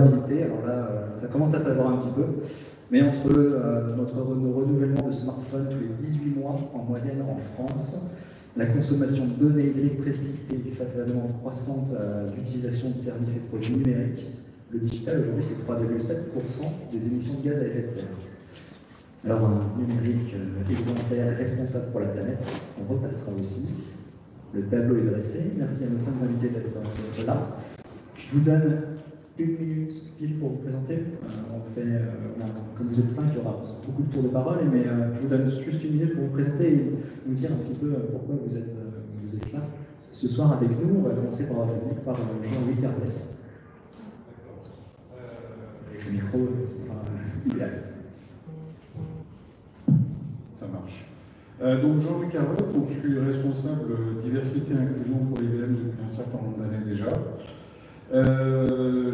durabilité. Alors là, ça commence à savoir un petit peu. Mais entre nos renouvellements de smartphones tous les 18 mois en moyenne en France, la consommation de données et d'électricité face à la demande croissante d'utilisation de services et de produits numériques, le digital aujourd'hui c'est 3,7% des émissions de gaz à effet de serre. Alors un numérique exemplaire, responsable pour la planète, on repassera aussi. Le tableau est dressé. Merci à nos 5 invités d'être là. Je vous donne 1 minute pile pour vous présenter. Comme vous êtes 5, il y aura beaucoup de tours de parole, mais je vous donne juste 1 minute pour vous présenter et nous dire un petit peu pourquoi vous êtes là ce soir avec nous. On va commencer par Jean-Louis Carvès. Avec le micro, ce sera idéal. Ça marche. Donc Jean-Louis Carvès, je suis responsable diversité et inclusion pour IBM depuis un certain nombre d'années déjà.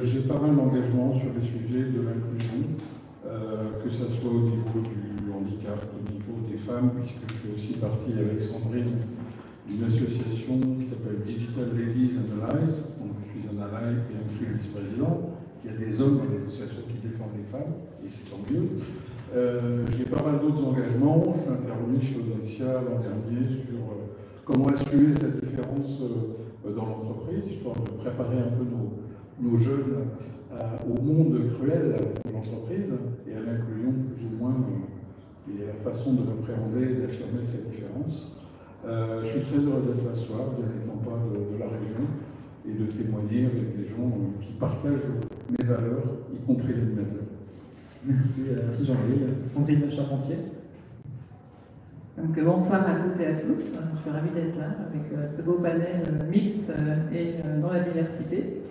J'ai pas mal d'engagement sur les sujets de l'inclusion, que ce soit au niveau du handicap, au niveau des femmes, puisque je fais aussi partie avec Sandrine d'une association qui s'appelle Digital Ladies and Allies. Donc je suis un ally et donc je suis le vice-président. Il y a des hommes dans les associations qui défendent les femmes, et c'est tant mieux. J'ai pas mal d'autres engagements. Je suis intervenu chez Audencia l'an dernier sur comment assumer cette différence dans l'entreprise, histoire de préparer un peu nos jeunes au monde cruel de l'entreprise et à l'inclusion plus ou moins et à la façon de l'appréhender et d'affirmer cette différence. Je suis très heureux d'être là ce soir, bien n'étant pas de la région, et de témoigner avec des gens qui partagent mes valeurs, y compris l'animateur. Merci Jean-Louis. Sandrine Charpentier. Donc, bonsoir à toutes et à tous. Je suis ravie d'être là avec ce beau panel mixte et dans la diversité.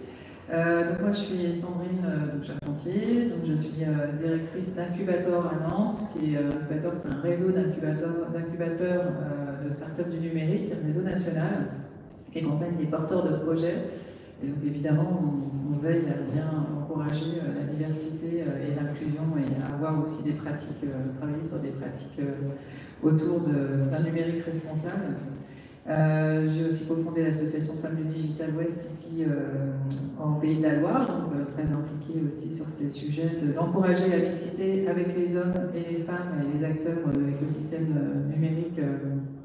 Donc moi je suis Sandrine Charpentier, donc je suis directrice d'Incubator à Nantes, qui est Incubator, c'est un réseau d'incubateurs de start-up du numérique, un réseau national qui accompagne des porteurs de projets. Et donc évidemment, on veille à bien encourager la diversité et l'inclusion et à avoir aussi des pratiques, travailler sur des pratiques autour d'un numérique responsable. J'ai aussi cofondé l'association Femmes du Digital West ici en Pays de la Loire, donc très impliquée aussi sur ces sujets d'encourager la mixité avec les hommes et les femmes et les acteurs de l'écosystème numérique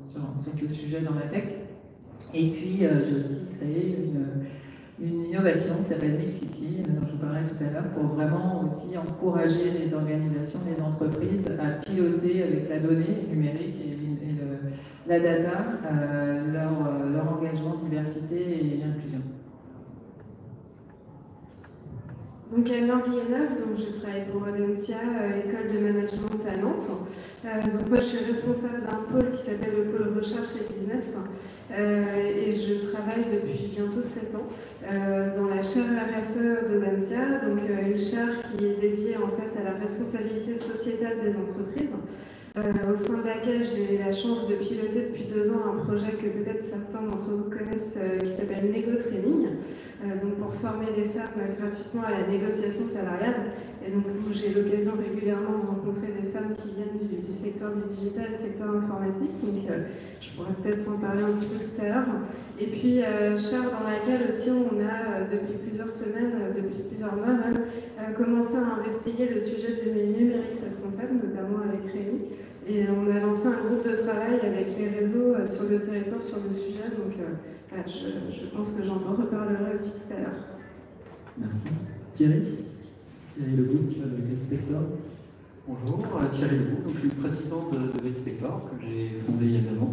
sur ce sujet dans la tech. Et puis j'ai aussi créé une innovation qui s'appelle Mixity, dont je vous parlais tout à l'heure, pour vraiment aussi encourager les organisations, les entreprises à piloter avec la donnée numérique et la data leur engagement diversité et inclusion. Donc Anne-Laure Guilleneuve, donc je travaille pour Audencia, école de management à Nantes. Donc moi je suis responsable d'un pôle qui s'appelle le pôle recherche et business et je travaille depuis bientôt 7 ans dans la chaire RSE d'Audencia, donc une chaire qui est dédiée en fait à la responsabilité sociétale des entreprises. Au sein de laquelle j'ai eu la chance de piloter depuis 2 ans un projet que peut-être certains d'entre vous connaissent qui s'appelle Nego Training, donc pour former les femmes gratuitement à la négociation salariale. Et donc j'ai l'occasion régulièrement de rencontrer des femmes qui viennent du secteur du digital, secteur informatique, donc je pourrais peut-être en parler un petit peu tout à l'heure. Et puis chaire dans laquelle aussi on a depuis plusieurs semaines, depuis plusieurs mois même, commencé à investiguer le sujet du numérique responsable, notamment avec Rémi. Et on a lancé un groupe de travail avec les réseaux sur le territoire sur le sujet, donc voilà, je pense que j'en reparlerai aussi tout à l'heure. Merci. Thierry Lebouc de GridSpector. Bonjour, Thierry Lebouc, donc je suis le président de GridSpector que j'ai fondé il y a 9 ans.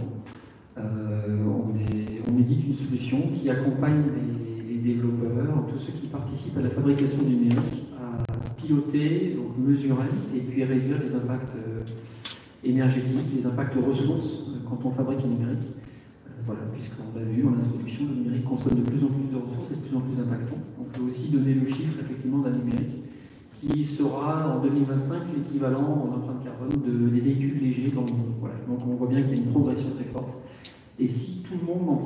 On édite une solution qui accompagne les développeurs, tous ceux qui participent à la fabrication du numérique, à piloter, donc mesurer et puis réduire les impacts énergétiques, les impacts ressources quand on fabrique le numérique. Voilà, puisqu'on l'a vu en introduction, le numérique consomme de plus en plus de ressources et de plus en plus impactant. On peut aussi donner le chiffre effectivement d'un numérique qui sera en 2025 l'équivalent en empreinte carbone des véhicules légers dans le monde. Voilà. Donc on voit bien qu'il y a une progression très forte. Et si tout le monde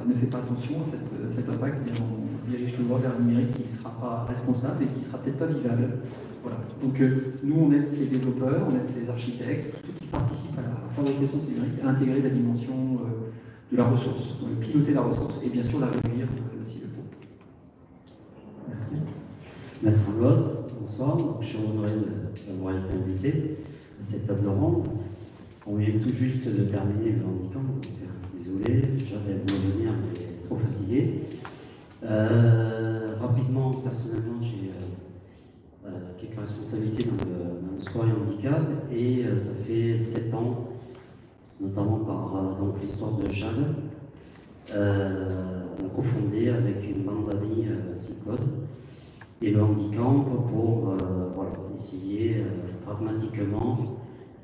ne fait pas attention à cet impact, bien on se dirige toujours vers un numérique qui ne sera pas responsable et qui ne sera peut-être pas vivable. Voilà. Donc nous, on aide ces développeurs, on aide ces architectes, tous ceux qui participent à la fabrication du numérique, à intégrer la dimension de la ressource, piloter la ressource et bien sûr la réduire s'il le faut. Merci. Vincent Lost, bonsoir. Donc, je suis honoré d'avoir été invité à cette table ronde. On vient tout juste de terminer le handicap, donc désolé, j'avais voulu venir, mais trop fatigué. Rapidement, personnellement, j'ai quelques responsabilités dans le sport et le handicap, et ça fait 7 ans, notamment par donc l'histoire de Jade, cofondé avec une bande d'amis Cyclone, et le handicap pour voilà, essayer pragmatiquement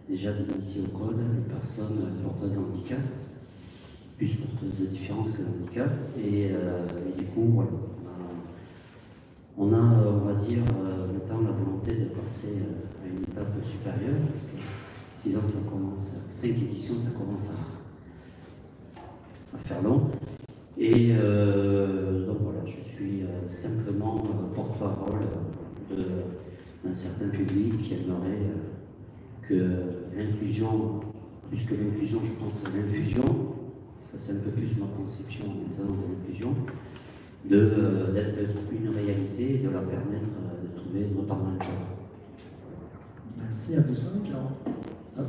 déjà d'initier au code les personnes porteuses de handicap, plus porteuses de différences que de handicap, et du coup voilà, on va dire maintenant la volonté de passer à une étape supérieure, parce que 6 ans ça commence, 5 éditions ça commence à faire long. Et donc voilà, je suis simplement porte-parole d'un certain public qui aimerait que l'inclusion, plus que l'inclusion, je pense à l'infusion, ça c'est un peu plus ma conception maintenant de l'inclusion, d'être une réalité et de leur permettre de trouver notamment un job. Merci à vous 5.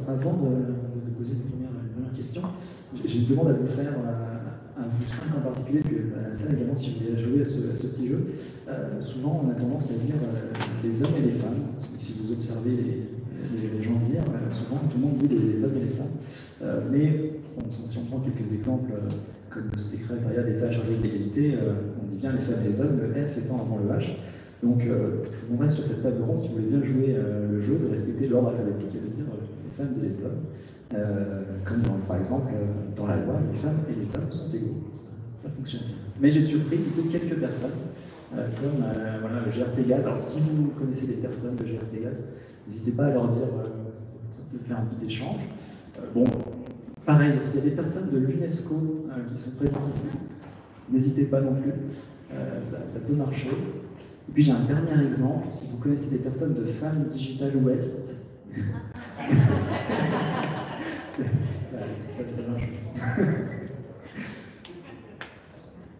Avant de poser une première question, j'ai une demande à vous faire, à vous 5 en particulier, puis à la salle également si vous voulez jouer à ce petit jeu. Souvent on a tendance à dire les hommes et les femmes, parce que si vous observez les gens dire, souvent tout le monde dit les hommes et les femmes. Mais si on prend quelques exemples, comme le secrétariat d'État chargé de l'égalité, on dit bien les femmes et les hommes, le F étant avant le H. Donc je vous demanderai sur cette table ronde si vous voulez bien jouer le jeu, de respecter l'ordre alphabétique et de dire les femmes et les hommes. Comme par exemple dans la loi, les femmes et les hommes sont égaux. Ça fonctionne bien. Mais j'ai surpris plutôt quelques personnes, comme voilà, le GRT Gaz. Alors si vous connaissez des personnes de GRT Gaz, n'hésitez pas à leur dire de faire un petit échange. Bon, pareil, s'il y a des personnes de l'UNESCO qui sont présentes ici, n'hésitez pas non plus, ça peut marcher. Et puis j'ai un dernier exemple, si vous connaissez des personnes de Femmes Digital Ouest, ça marche aussi.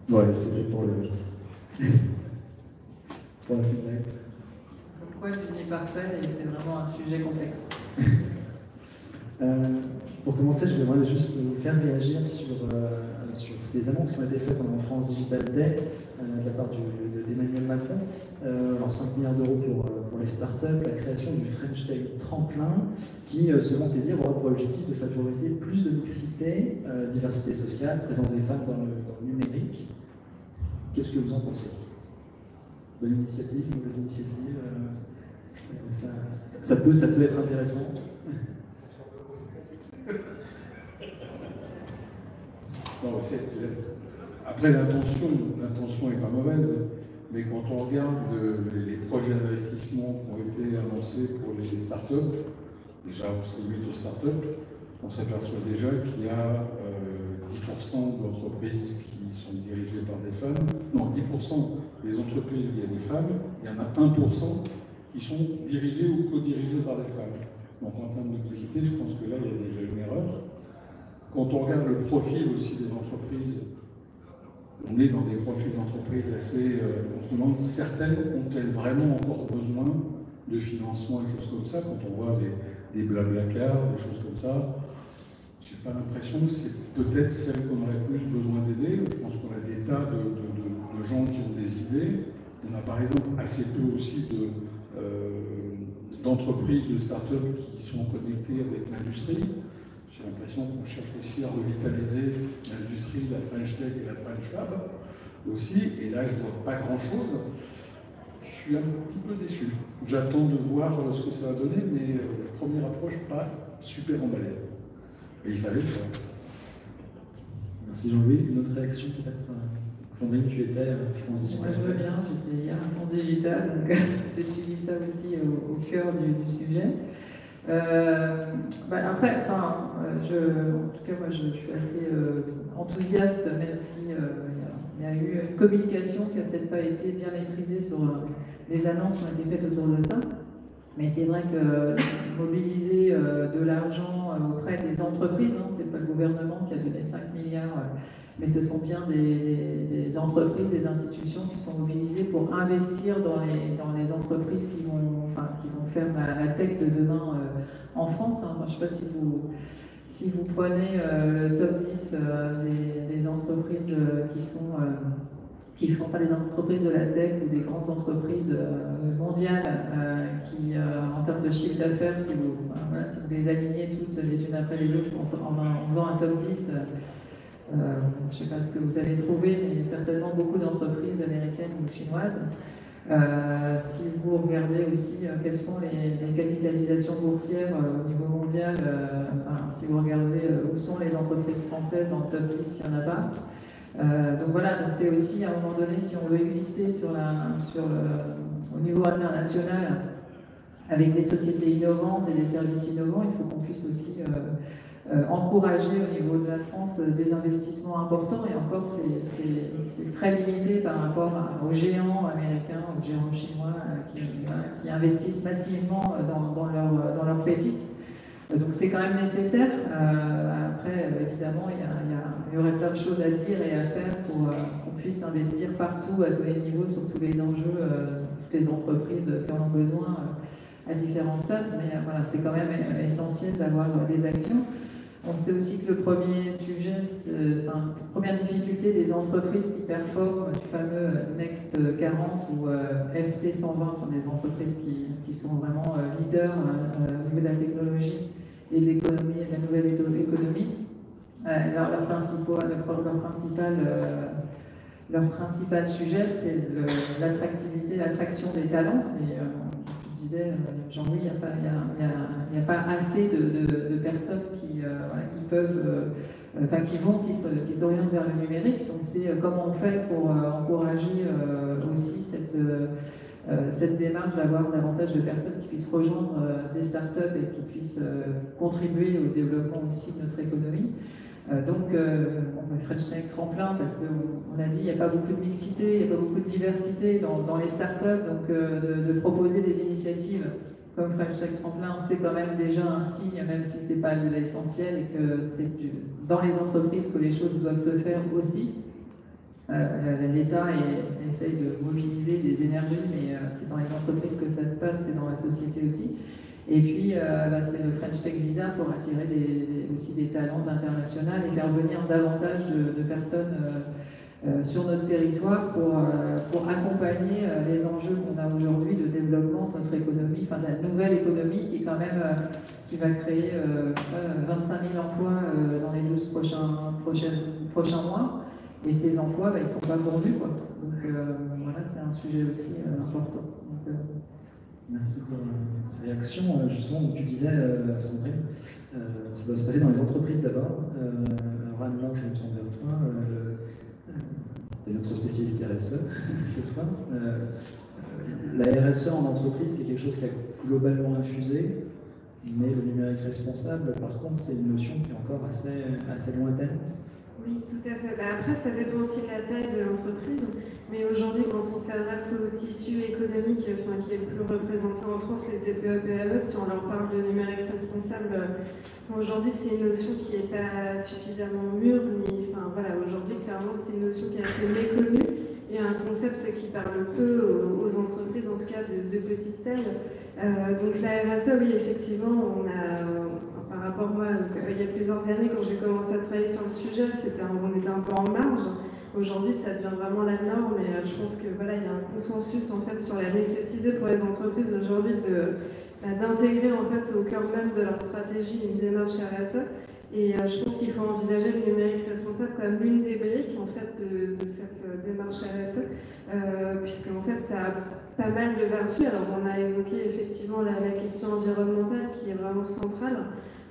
Voilà, c'était pour la feedback. Pourquoi je dis parfait et c'est vraiment un sujet complexe. Pour commencer, je voudrais juste vous faire réagir sur ces annonces qui ont été faites pendant France Digital Day de la part d'Emmanuel Macron. Alors 5 milliards d'euros pour les startups, la création du French Tech Tremplin, qui, selon ses dires, aura pour objectif de favoriser plus de mixité, diversité sociale, présence des femmes dans le numérique. Qu'est-ce que vous en pensez? Bonne initiative, mauvaise initiative, ça peut être intéressant. Non, après, l'intention n'est pas mauvaise, mais quand on regarde les projets d'investissement qui ont été annoncés pour les startups, déjà on se limite aux startups, on s'aperçoit déjà qu'il y a 10% d'entreprises qui sont dirigées par des femmes. Non, 10% des entreprises où il y a des femmes, il y en a 1% qui sont dirigées ou co-dirigées par des femmes. Donc en termes de mixité, je pense que là, il y a déjà une erreur. Quand on regarde le profil aussi des entreprises, on est dans des profils d'entreprises assez... on se demande, certaines ont-elles vraiment encore besoin de financement et des choses comme ça? Quand on voit des Blablacar, des choses comme ça, je n'ai pas l'impression que c'est peut-être celles qu'on aurait plus besoin d'aider. Je pense qu'on a des tas de gens qui ont des idées. On a par exemple assez peu aussi d'entreprises, de start-up qui sont connectées avec l'industrie. J'ai l'impression qu'on cherche aussi à revitaliser l'industrie, la French Tech et la French Fab aussi, et là je ne vois pas grand-chose. Je suis un petit peu déçu. J'attends de voir ce que ça va donner, mais première approche, pas super emballée. Et il fallait le faire. Merci Jean-Louis. Une autre réaction peut-être? Sandrine, tu étais à France Digital. Moi je veux bien, j'étais hier à France Digital, donc j'ai suivi ça aussi au cœur du sujet. Après, en tout cas, moi je suis assez enthousiaste, même si il y a eu une communication qui n'a peut-être pas été bien maîtrisée sur les annonces qui ont été faites autour de ça. Mais c'est vrai que mobiliser de l'argent auprès des entreprises. Hein. Ce n'est pas le gouvernement qui a donné 5 milliards, mais ce sont bien des entreprises, des institutions qui sont mobilisées pour investir dans les entreprises qui vont faire la tech de demain en France. Hein. Enfin, je ne sais pas si vous prenez le top 10 des entreprises qui font des entreprises de la tech ou des grandes entreprises mondiales qui, en termes de chiffre d'affaires, si vous les alignez toutes les unes après les autres en faisant un top 10, je ne sais pas ce que vous allez trouver, mais certainement beaucoup d'entreprises américaines ou chinoises. Si vous regardez aussi quelles sont les capitalisations boursières au niveau mondial, si vous regardez où sont les entreprises françaises dans le top 10, il n'y en a pas. Donc voilà, donc c'est aussi à un moment donné, si on veut exister au niveau international avec des sociétés innovantes et des services innovants, il faut qu'on puisse aussi encourager au niveau de la France des investissements importants, et encore c'est très limité par rapport aux géants américains, aux géants chinois qui investissent massivement dans leurs pépites. Donc c'est quand même nécessaire. Après, évidemment, il y aurait plein de choses à dire et à faire pour qu'on puisse investir partout, à tous les niveaux, sur tous les enjeux, toutes les entreprises qui en ont besoin à différents stades. Mais voilà, c'est quand même essentiel d'avoir des actions. On sait aussi que le premier sujet, la première difficulté des entreprises qui performent, du fameux Next 40 ou FT 120, des entreprises qui sont vraiment leaders au niveau de la technologie et de l'économie et de la nouvelle économie. Leur principal sujet, c'est l'attractivité, l'attraction des talents. Et tu disais, Jean-Louis, il n'y a pas assez de personnes qui s'orientent vers le numérique. Donc c'est comment on fait pour encourager aussi cette démarche d'avoir davantage de personnes qui puissent rejoindre des startups et qui puissent contribuer au développement aussi de notre économie. Donc, French Tech Tremplin, parce qu'on a dit il n'y a pas beaucoup de mixité, il n'y a pas beaucoup de diversité dans les startups, donc de proposer des initiatives comme French Tech Tremplin, c'est quand même déjà un signe, même si ce n'est pas l'essentiel, et que c'est dans les entreprises que les choses doivent se faire aussi. L'État essaye de mobiliser des énergies, mais c'est dans les entreprises que ça se passe, c'est dans la société aussi. Et puis, c'est le French Tech Visa pour attirer aussi des talents de l'international et faire venir davantage de personnes sur notre territoire pour accompagner les enjeux qu'on a aujourd'hui de développement de notre économie, de la nouvelle économie qui est quand même qui va créer 25 000 emplois dans les 12 prochains mois. Et ces emplois, ils ne sont pas pourvus, quoi. Donc voilà, c'est un sujet aussi important. Donc, merci pour ces réactions. Justement, donc, tu disais, Sandrine, ça doit se passer dans les entreprises d'abord. Alors Anne, je me tourne vers toi. C'était notre spécialiste RSE ce soir. La RSE en entreprise, c'est quelque chose qui a globalement infusé, mais le numérique responsable, par contre, c'est une notion qui est encore assez lointaine. Oui, tout à fait. Après, ça dépend aussi de la taille de l'entreprise. Mais aujourd'hui, quand on s'adresse au tissu économique qui est le plus représenté en France, les TPE-PME, si on leur parle de numérique responsable, aujourd'hui, c'est une notion qui n'est pas suffisamment mûre. Aujourd'hui, clairement, c'est une notion qui est assez méconnue et un concept qui parle peu aux entreprises, en tout cas de petite taille. Donc la RSE, oui, effectivement, par rapport à moi, il y a plusieurs années, quand j'ai commencé à travailler sur le sujet, on était un peu en marge. Aujourd'hui, ça devient vraiment la norme, et je pense que il y a un consensus en fait sur la nécessité pour les entreprises aujourd'hui d'intégrer en fait au cœur même de leur stratégie une démarche RSE. Et je pense qu'il faut envisager le numérique responsable comme l'une des briques en fait de cette démarche RSE, puisque en fait ça a pas mal de vertus. Alors on a évoqué effectivement la question environnementale qui est vraiment centrale.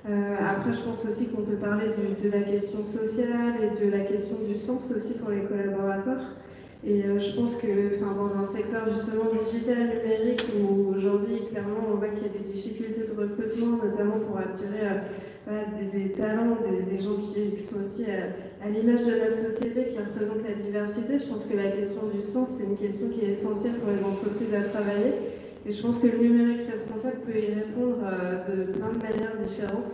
Après, je pense aussi qu'on peut parler de la question sociale et de la question du sens aussi pour les collaborateurs. Et je pense que dans un secteur justement digital, numérique, où aujourd'hui, clairement, on voit qu'il y a des difficultés de recrutement, notamment pour attirer des talents, des gens qui sont aussi à l'image de notre société, qui représentent la diversité. Je pense que la question du sens, c'est une question qui est essentielle pour les entreprises à travailler. Et je pense que le numérique responsable peut y répondre de plein de manières différentes.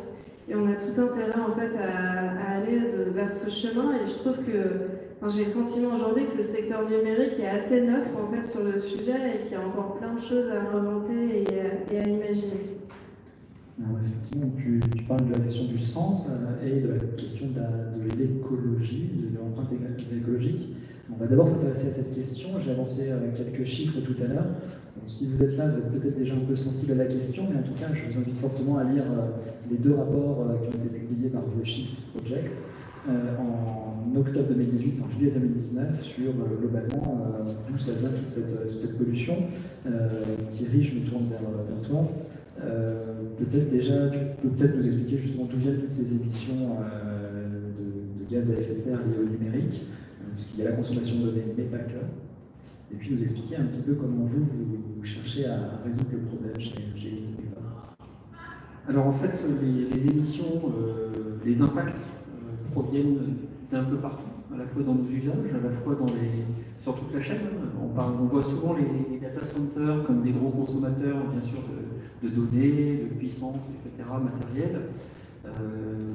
Et on a tout intérêt en fait à aller vers ce chemin. Et je trouve que, j'ai le sentiment aujourd'hui que le secteur numérique est assez neuf en fait sur le sujet et qu'il y a encore plein de choses à inventer et à imaginer. Alors, effectivement, tu parles de la question du sens et de la question de l'écologie, de l'empreinte écologique. On va d'abord s'intéresser à cette question. J'ai avancé quelques chiffres tout à l'heure. Si vous êtes là, vous êtes peut-être déjà un peu sensible à la question, mais en tout cas, je vous invite fortement à lire les 2 rapports qui ont été publiés par The Shift Project en octobre 2018 et en juillet 2019 sur globalement d'où ça vient toute cette pollution. Thierry, je me tourne vers toi. Peut-être déjà, tu peux peut-être nous expliquer justement d'où viennent toutes ces émissions de gaz à effet de serre liées au numérique, puisqu'il y a la consommation de données, mais pas que. Et puis nous expliquer un petit peu comment vous cherchez à résoudre le problème chez Inspector. Alors en fait, les émissions, les impacts proviennent d'un peu partout, à la fois dans nos usages, à la fois sur toute la chaîne. On voit souvent les data centers comme des gros consommateurs, bien sûr, de données, de puissance, etc., matériel,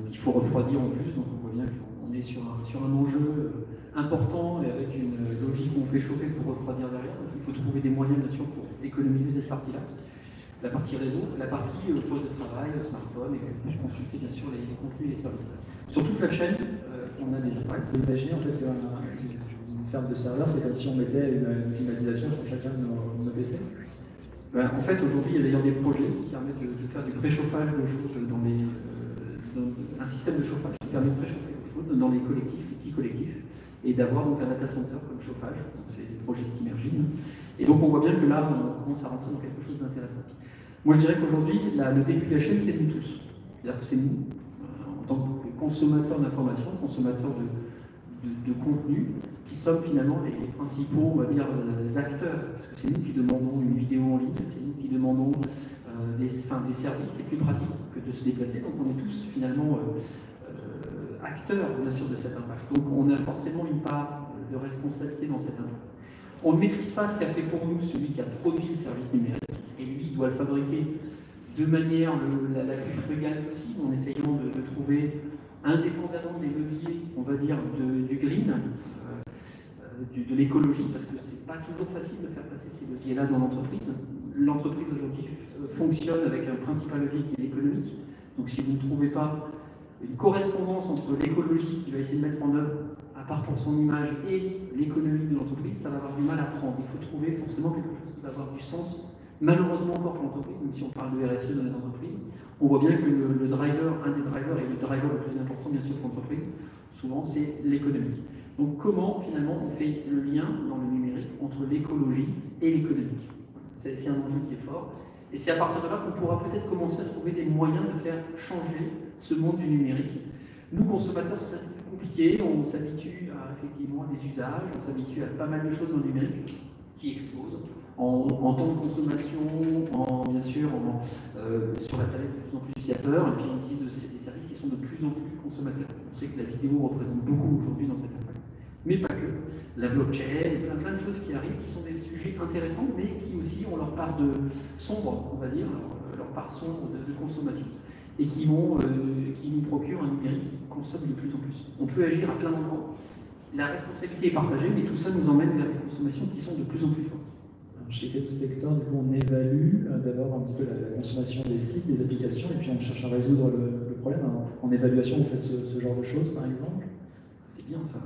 qu'il faut refroidir en plus. Donc on voit bien qu'on est sur un enjeu important et avec une logique où on fait chauffer pour refroidir derrière. Donc il faut trouver des moyens, bien sûr, pour économiser cette partie-là. La partie réseau, la partie poste de travail, smartphone, et pour consulter, bien sûr, les contenus et les services. Sur toute la chaîne, on a des impacts. Vous imaginez en fait qu'une ferme de serveurs, c'est comme si on mettait une climatisation sur chacun de nos PC? En fait, aujourd'hui, il y a d'ailleurs des projets qui permettent de faire du préchauffage d'eau chaude dans un système de chauffage qui permet de préchauffer l'eau chaude dans les collectifs, les petits collectifs, et d'avoir donc un data center comme chauffage. C'est des projets Steamergy. Et donc on voit bien que là, on commence à rentrer dans quelque chose d'intéressant. Moi, je dirais qu'aujourd'hui, le début de la chaîne, c'est nous tous. C'est-à-dire que c'est nous, en tant que consommateurs d'informations, consommateurs de contenu, qui sommes finalement les principaux, on va dire, acteurs. Parce que c'est nous qui demandons une vidéo en ligne, c'est nous qui demandons des services. C'est plus pratique que de se déplacer. Donc on est tous finalement acteurs, bien sûr, de cet impact. Donc on a forcément une part de responsabilité dans cet impact. On ne maîtrise pas ce qu'a fait pour nous celui qui a produit le service numérique. Et lui, il doit le fabriquer de manière la plus frugale possible, en essayant de trouver, indépendamment des leviers, on va dire, du green, de l'écologie, parce que c'est pas toujours facile de faire passer ces leviers-là dans l'entreprise. L'entreprise aujourd'hui fonctionne avec un principal levier qui est l'économique. Donc si vous ne trouvez pas une correspondance entre l'écologie qui va essayer de mettre en œuvre, à part pour son image, et l'économie de l'entreprise, ça va avoir du mal à prendre. Il faut trouver forcément quelque chose qui va avoir du sens, malheureusement encore pour l'entreprise, même si on parle de RSE dans les entreprises. On voit bien que le driver, un des drivers, et le driver le plus important bien sûr pour l'entreprise, souvent c'est l'économique. Donc comment finalement on fait le lien dans le numérique entre l'écologie et l'économique? C'est un enjeu qui est fort. Et c'est à partir de là qu'on pourra peut-être commencer à trouver des moyens de faire changer ce monde du numérique. Nous, consommateurs, c'est compliqué, on s'habitue effectivement à des usages, on s'habitue à pas mal de choses dans le numérique qui explosent en temps de consommation, bien sûr, sur la planète de plus en plus utilisateurs, et puis on utilise des services qui sont de plus en plus consommateurs. On sait que la vidéo représente beaucoup aujourd'hui dans cet impact. Mais pas que. La blockchain, plein de choses qui arrivent, qui sont des sujets intéressants, mais qui aussi ont leur part de sombre, on va dire, leur part sombre de consommation, et qui nous procurent un numérique qui consomme de plus en plus. On peut agir à plein d'endroits. La responsabilité est partagée, mais tout ça nous emmène vers des consommations qui sont de plus en plus fortes. Chez Inspector, du coup, on évalue d'abord un petit peu la consommation des sites, des applications, et puis on cherche à résoudre le problème. En évaluation, vous faites ce genre de choses, par exemple? C'est bien ça.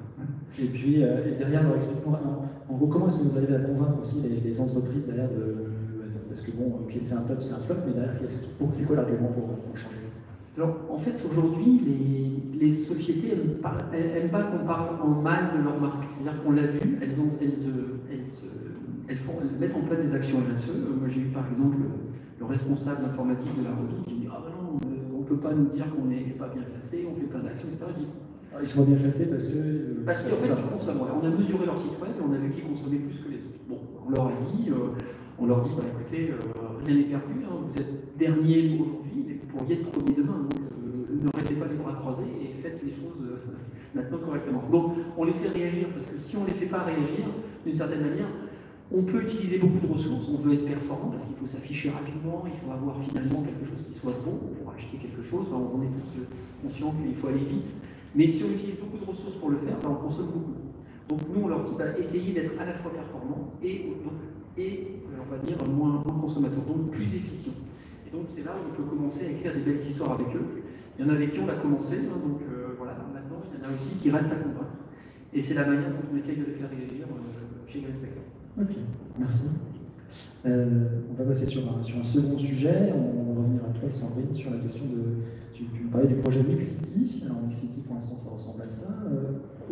Et puis, derrière, alors, explique-moi, en gros, comment est-ce que vous arrivez à convaincre aussi les entreprises derrière parce que bon, ok, c'est un top, c'est un flop, mais derrière, c'est quoi l'argument pour changer? Alors, en fait, aujourd'hui, les sociétés n'aiment pas qu'on parle en mal de leur marque. C'est-à-dire qu'on l'a vu, elles mettent en place des actions RSE. Moi, j'ai eu par exemple le responsable informatique de la Redoute qui me dit « Ah ben non, on ne peut pas nous dire qu'on n'est pas bien classé, on fait plein d'actions, etc. » Je dis, ils sont bien classés parce qu'en fait, ils consomment. On a mesuré leur site web et on a vu qu'ils consommaient plus que les autres. Bon, on leur dit, bah, écoutez, rien n'est perdu, hein, vous êtes dernier aujourd'hui, mais vous pourriez être premier demain. Donc, ne restez pas les bras croisés et faites les choses maintenant correctement. Donc, on les fait réagir, parce que si on ne les fait pas réagir, d'une certaine manière, On peut utiliser beaucoup de ressources, on veut être performant parce qu'il faut s'afficher rapidement, il faut avoir finalement quelque chose qui soit bon pour acheter quelque chose. Enfin, on est tous conscients qu'il faut aller vite. Mais si on utilise beaucoup de ressources pour le faire, on consomme beaucoup. Donc nous, on leur dit essayez d'être à la fois performant et on va dire moins consommateur, donc plus efficient. Et donc c'est là où on peut commencer à écrire des belles histoires avec eux. Il y en a avec qui on a commencé, donc voilà, maintenant il y en a aussi qui restent à convaincre. Et c'est la manière dont on essaye de les faire réagir chez GreenSpector. Ok, merci. On va passer sur un second sujet. On va revenir à toi, Sandrine, sur la question de... Tu me parlais du projet Mixity. Alors Mixity, pour l'instant, ça ressemble à ça.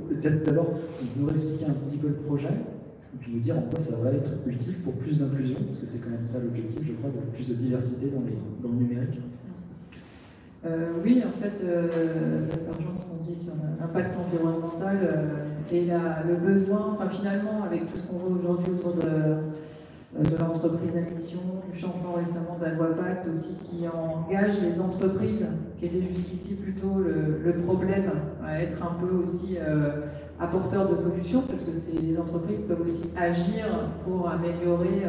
Peut-être d'abord, nous expliquer un petit peu le projet, et puis nous dire en quoi ça va être utile pour plus d'inclusion, parce que c'est quand même ça l'objectif, je crois, de plus de diversité dans le numérique. Oui, en fait, ça rejoint ce qu'on dit sur l'impact environnemental et le besoin, enfin finalement, avec tout ce qu'on voit aujourd'hui autour de l'entreprise à mission, du changement récemment de la loi Pacte aussi, qui engage les entreprises, qui étaient jusqu'ici plutôt le problème, à être un peu aussi apporteurs de solutions, parce que les entreprises peuvent aussi agir pour améliorer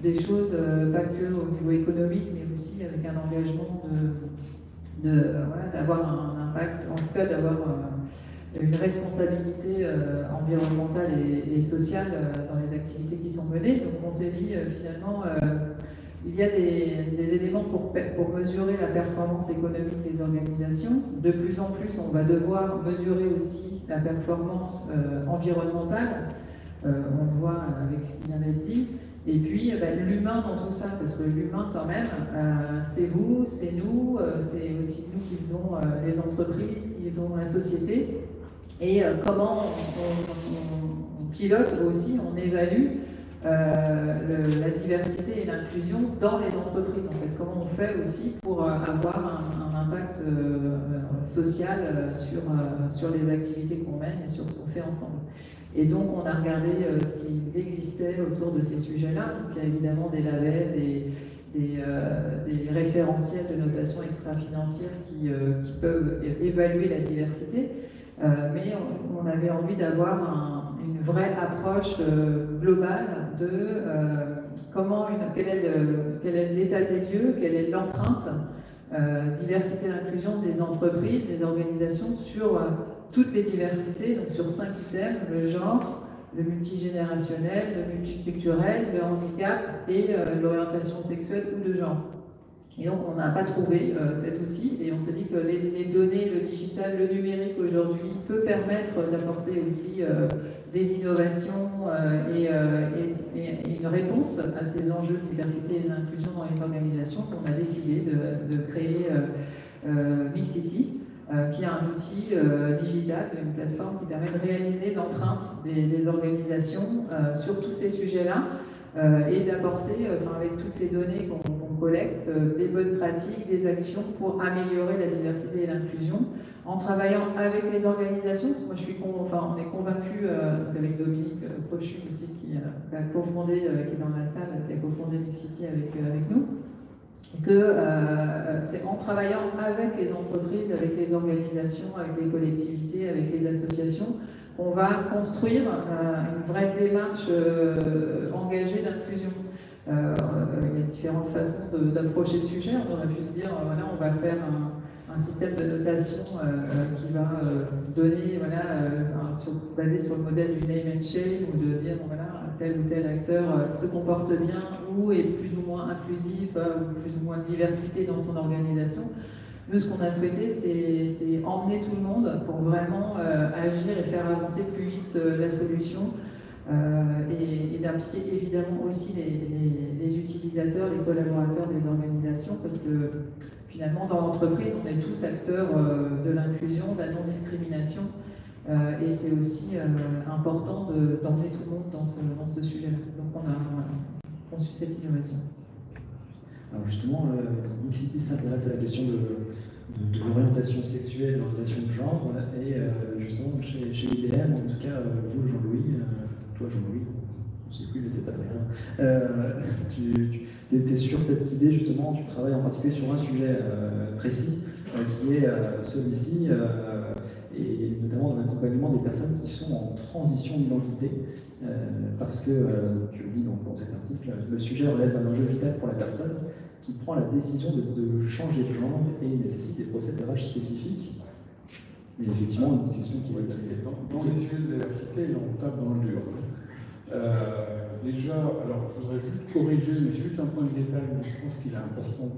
des choses, pas que au niveau économique, mais aussi avec un engagement d'avoir un impact, en tout cas d'avoir une responsabilité environnementale et sociale dans les activités qui sont menées. Donc on s'est dit finalement, il y a des éléments pour mesurer la performance économique des organisations. De plus en plus, on va devoir mesurer aussi la performance environnementale. On le voit avec ce qui vient d'être dit. Et puis l'humain dans tout ça, parce que l'humain quand même, c'est vous, c'est nous, c'est aussi nous qui faisons les entreprises, qui faisons la société. Et comment on pilote aussi, on évalue la diversité et l'inclusion dans les entreprises. En fait, comment on fait aussi pour avoir un impact social sur les activités qu'on mène et sur ce qu'on fait ensemble. Et donc, on a regardé ce qui existait autour de ces sujets-là. Donc, il y a évidemment des labels, des référentiels de notation extra-financière qui peuvent évaluer la diversité. Mais on avait envie d'avoir une vraie approche globale de quel est l'état des lieux, quelle est l'empreinte diversité et inclusion des entreprises, des organisations sur toutes les diversités, donc sur 5 items, le genre, le multigénérationnel, le multiculturel, le handicap et l'orientation sexuelle ou de genre. Et donc on n'a pas trouvé cet outil et on s'est dit que les données, le digital, le numérique aujourd'hui peut permettre d'apporter aussi des innovations et une réponse à ces enjeux de diversité et d'inclusion dans les organisations. On a décidé de créer Mixity, qui est un outil digital, une plateforme qui permet de réaliser l'empreinte des organisations sur tous ces sujets-là et d'apporter, avec toutes ces données qu'on collecte, des bonnes pratiques, des actions pour améliorer la diversité et l'inclusion en travaillant avec les organisations. Parce que moi, on est convaincus, avec Dominique Prochu aussi, qui a cofondé, qui est dans la salle, qui a cofondé Mixity avec nous, que c'est en travaillant avec les entreprises, avec les organisations, avec les collectivités, avec les associations, qu'on va construire une vraie démarche engagée d'inclusion. Il y a différentes façons d'approcher le sujet. On aurait pu se dire, on va faire un système de notation qui va donner, basé sur le modèle du name and shame, ou de dire, tel ou tel acteur se comporte bien ou est plus ou moins inclusif, ou plus ou moins de diversité dans son organisation. Nous, ce qu'on a souhaité, c'est emmener tout le monde pour vraiment agir et faire avancer plus vite la solution et d'impliquer évidemment aussi les utilisateurs, les collaborateurs des organisations, parce que finalement, dans l'entreprise, on est tous acteurs de l'inclusion, de la non-discrimination, et c'est aussi important d'emmener tout le monde dans ce sujet-là. Donc on a conçu cette innovation. Alors justement, Mixity s'intéresse à la question de l'orientation sexuelle, de l'orientation de genre, et justement chez IBM, en tout cas vous Jean-Louis, toi Jean-Louis, je ne sais plus mais c'est pas très grave, tu étais sur cette idée justement, tu travailles en particulier sur un sujet précis, qui est celui-ci, et notamment dans l'accompagnement des personnes qui sont en transition d'identité, parce que, je le dis dans cet article, le sujet relève d'un enjeu vital pour la personne qui prend la décision de changer de genre et nécessite des procédés RH spécifiques. Mais effectivement, une question qui va être dans les sujets de diversité, on tape dans le dur. Déjà, alors je voudrais juste corriger, mais c'est juste un point de détail, mais je pense qu'il est important.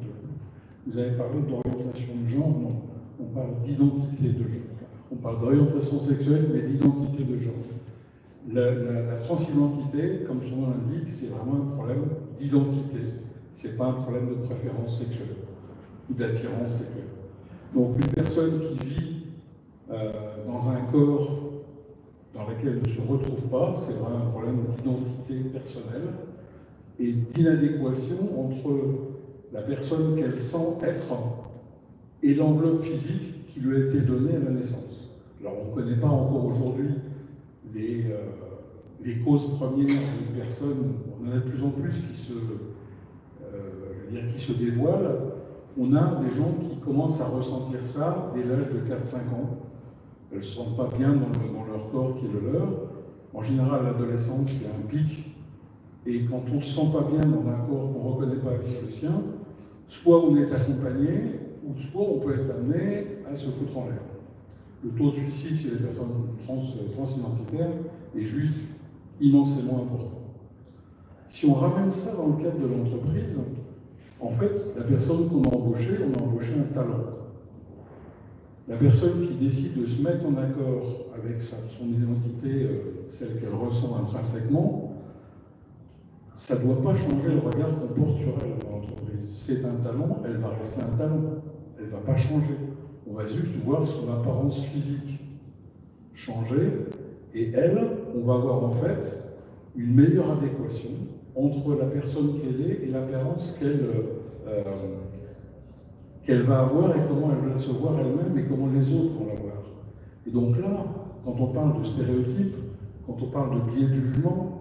Vous avez parlé d'orientation de genre, non. On parle d'identité de genre. On parle d'orientation sexuelle, mais d'identité de genre. La transidentité, comme son nom l'indique, c'est vraiment un problème d'identité. C'est pas un problème de préférence sexuelle ou d'attirance sexuelle. Donc une personne qui vit dans un corps dans lequel elle ne se retrouve pas, c'est vraiment un problème d'identité personnelle et d'inadéquation entre la personne qu'elle sent être et l'enveloppe physique qui lui a été donnée à la naissance. Alors on ne connaît pas encore aujourd'hui les causes premières d'une personne, on en a de plus en plus qui se dévoilent. On a des gens qui commencent à ressentir ça dès l'âge de 4-5 ans. Elles ne se sentent pas bien dans leur corps qui est le leur. En général, à l'adolescence, il y a un pic. Et quand on ne se sent pas bien dans un corps qu'on ne reconnaît pas avec le sien, soit on est accompagné, ou soit on peut être amené à se foutre en l'air. Le taux de suicide chez les personnes transidentitaires est juste immensément important. Si on ramène ça dans le cadre de l'entreprise, en fait, la personne qu'on a embauchée, on a embauché un talent. La personne qui décide de se mettre en accord avec son identité, celle qu'elle ressent intrinsèquement, ça ne doit pas changer le regard qu'on porte sur elle dans l'entreprise. C'est un talent, elle va rester un talent. Elle ne va pas changer. On va juste voir son apparence physique changer, et elle, on va avoir en fait une meilleure adéquation entre la personne qu'elle est et l'apparence qu'elle va avoir et comment elle va se voir elle-même et comment les autres vont la voir. Et donc là, quand on parle de stéréotypes, quand on parle de biais de jugement,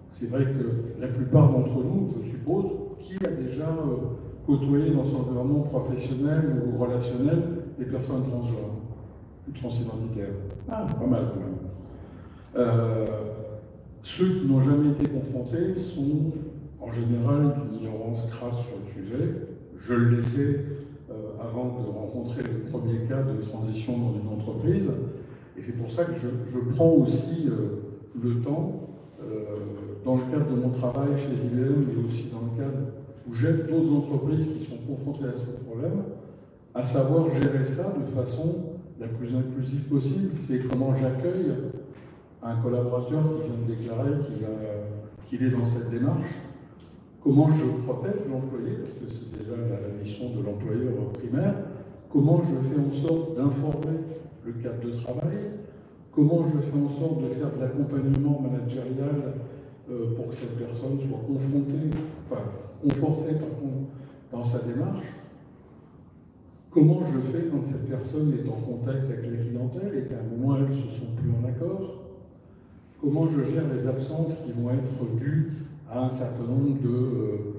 c'est vrai que la plupart d'entre nous, je suppose, qui a déjà côtoyé dans son environnement professionnel ou relationnel des personnes transgenres ou transidentitaires. Ah, pas mal quand même. Ceux qui n'ont jamais été confrontés sont en général d'une ignorance crasse sur le sujet. Je l'étais avant de rencontrer le premier cas de transition dans une entreprise. Et c'est pour ça que je prends aussi le temps, dans le cadre de mon travail chez IBM, mais aussi dans le cadre où j'aide d'autres entreprises qui sont confrontées à ce problème, à savoir gérer ça de façon la plus inclusive possible. C'est comment j'accueille un collaborateur qui vient de déclarer qu'il est dans cette démarche. Comment je protège l'employé, parce que c'est déjà la mission de l'employeur primaire. Comment je fais en sorte d'informer le cadre de travail. Comment je fais en sorte de faire de l'accompagnement managérial pour que cette personne soit confortée dans sa démarche. Comment je fais quand cette personne est en contact avec la clientèle et qu'à un moment elles ne se sont plus en accord. Comment je gère les absences qui vont être dues à un certain nombre de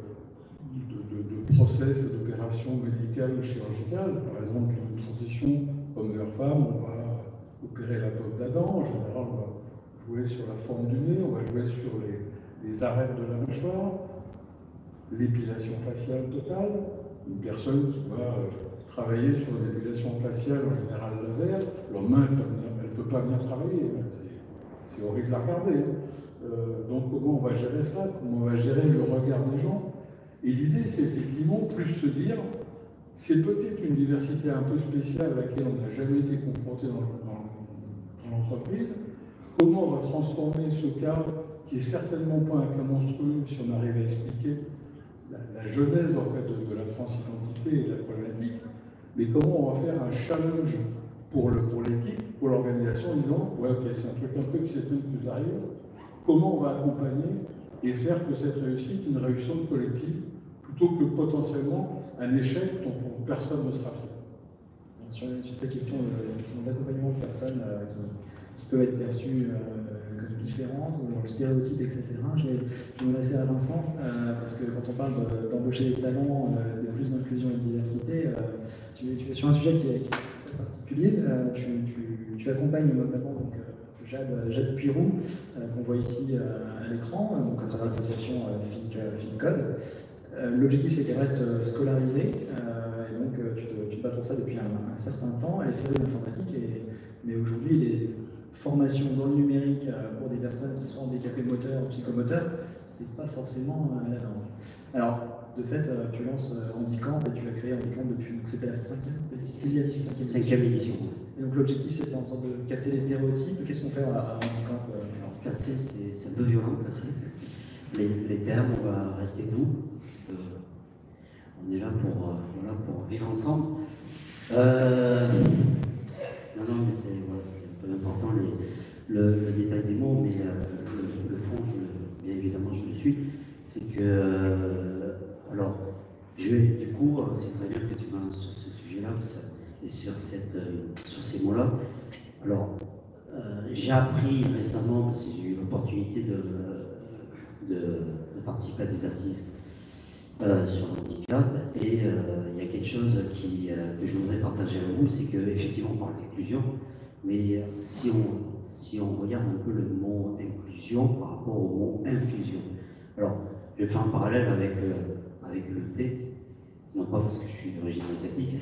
process et d'opérations médicales ou chirurgicales. Par exemple, une transition homme vers femme, on va opérer la pomme d'Adam. En général, on va jouer sur la forme du nez, on va jouer sur les arêtes de la mâchoire, l'épilation faciale totale. Une personne qui va travailler sur l'épilation faciale, en général laser, le lendemain, elle ne peut pas venir travailler. C'est horrible à regarder. Donc comment on va gérer ça? Comment on va gérer le regard des gens? Et l'idée, c'est effectivement plus se dire, c'est peut-être une diversité un peu spéciale à laquelle on n'a jamais été confronté dans l'entreprise. Comment on va transformer ce cas, qui est certainement pas un cas monstrueux, si on arrive à expliquer la genèse en fait de la transidentité et de la problématique, mais comment on va faire un challenge pour l'équipe, pour l'organisation, en disant ouais, ok, c'est un truc un peu exceptionnel qui nous arrive. Comment on va accompagner et faire que cette réussite une réussite collective plutôt que potentiellement un échec dont personne ne sera fier. Sur cette question d'accompagnement de personnes qui peuvent être perçues comme différentes ou dans le stéréotype, etc. Je vais m'adresser à Vincent parce que quand on parle d'embaucher des talents, de plus d'inclusion et de diversité, tu es sur un sujet qui est très particulier. Tu accompagnes notamment donc, Jade Puiroux, qu'on voit ici à l'écran, donc à travers l'association FinCode. L'objectif, c'est qu'elle reste scolarisée, et donc tu te bats pour ça depuis un certain temps. Elle est férue d'informatique, mais aujourd'hui, les formations dans le numérique pour des personnes qui sont handicapées moteurs ou psychomoteurs, c'est pas forcément la norme. Alors, de fait, tu lances Handicamp et tu as créé Handicamp depuis, donc c'était la cinquième édition. Et donc l'objectif, c'est de faire en sorte de casser les stéréotypes. Qu'est-ce qu'on fait à Handicamp Casser, c'est un peu violent, casser. Les termes, on va rester doux, parce qu'on est là pour vivre ensemble. Non, mais c'est un peu important, le détail des mots, mais le fond, bien évidemment, je le suis. C'est que, alors, du coup, c'est très bien que tu m'as sur ce sujet-là, et sur ces mots-là. Alors, j'ai appris récemment, parce que j'ai eu l'opportunité de participer à des assises sur le handicap, et il y a quelque chose que je voudrais partager avec vous, c'est qu'effectivement on parle d'inclusion, mais si on regarde un peu le mot inclusion par rapport au mot infusion, alors je vais faire un parallèle avec le thé, non pas parce que je suis d'origine asiatique,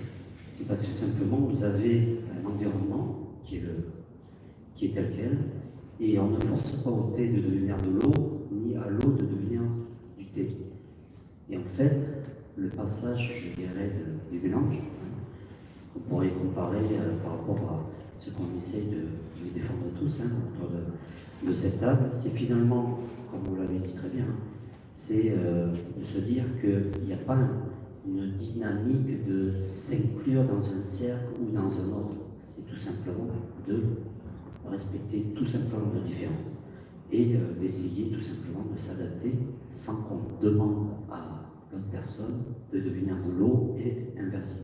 c'est parce que simplement vous avez un environnement qui est tel quel, et on ne force pas au thé de devenir de l'eau, ni à l'eau de devenir du thé. Et en fait, le passage, je dirais, du mélange, on pourrait comparer par rapport à ce qu'on essaye de défendre tous autour de cette table, c'est finalement, comme vous l'avez dit très bien, c'est de se dire qu'il n'y a pas une dynamique de s'inclure dans un cercle ou dans un autre, c'est tout simplement de respecter tout simplement nos différences et d'essayer tout simplement de s'adapter sans qu'on demande à l'autre personne de devenir de l'eau et inversement.